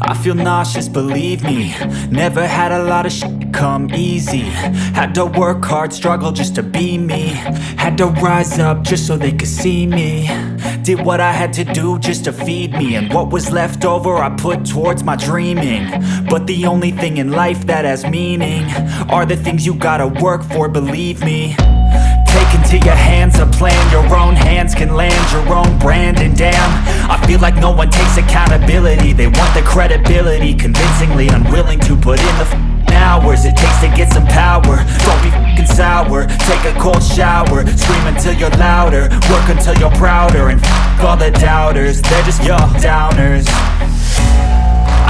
I feel nauseous, believe me. Never had a lot of shit come easy. Had to work hard, struggle just to be me. Had to rise up just so they could see me. Did what I had to do just to feed me, and what was left over I put towards my dreaming. But the only thing in life that has meaning are the things you gotta work for, believe me. Take into your hands a plan, your own hands can land your own brand. And damn, I feel like no one takes accountability. They want the credibility, convincingly unwilling to put in the hours it takes to get some power. Don't be f***ing sour, take a cold shower. Scream until you're louder, work until you're prouder. And f*** all the doubters, they're just your downers.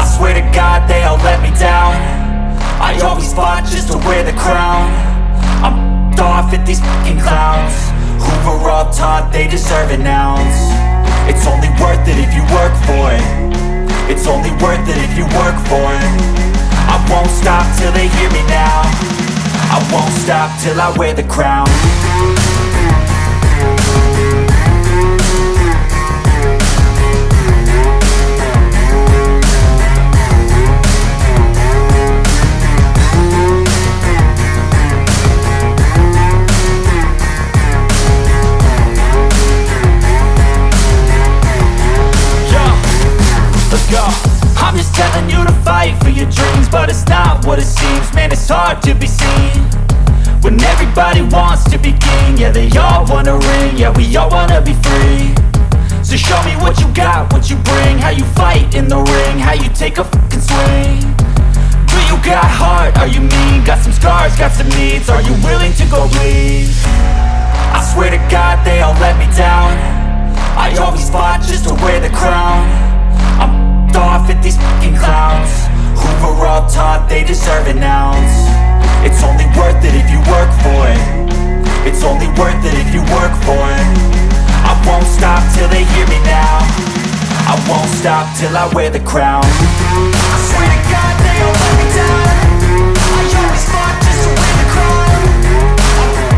I swear to God they all let me down. I always fought just to wear the crown. I'm off at these fucking clowns who were all taught they deserve an ounce. It's only worth it if you work for it. It's only worth it if you work for it. I won't stop till they hear me now. I won't stop till I wear the crown. I'm just telling you to fight for your dreams, but it's not what it seems. Man, it's hard to be seen when everybody wants to be king. Yeah, they all wanna ring, yeah, we all wanna be free. So show me what you got, what you bring, how you fight in the ring, how you take a fucking swing. Do you got heart, are you mean? Got some scars, got some needs, are you willing to go bleed? I swear to God they all let me down. I always fought just to wear the crown. I'm off at these fucking clowns who were all taught they deserve an ounce. It's only worth it if you work for it. It's only worth it if you work for it. I won't stop till they hear me now. I won't stop till I wear the crown. I swear to God they all let me down. I always fought just to wear the crown.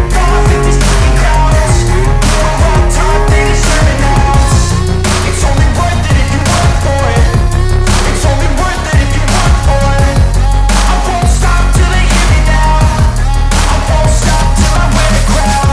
I'm off at these fucking clowns who were all taught they deserve an ounce. It's only worth it if you work for it. It's only worth it if you work for it. I won't stop till they hear me now. I won't stop till I wear the crown.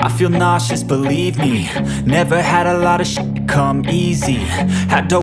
I feel nauseous, believe me. Never had a lot of shit come easy. Had to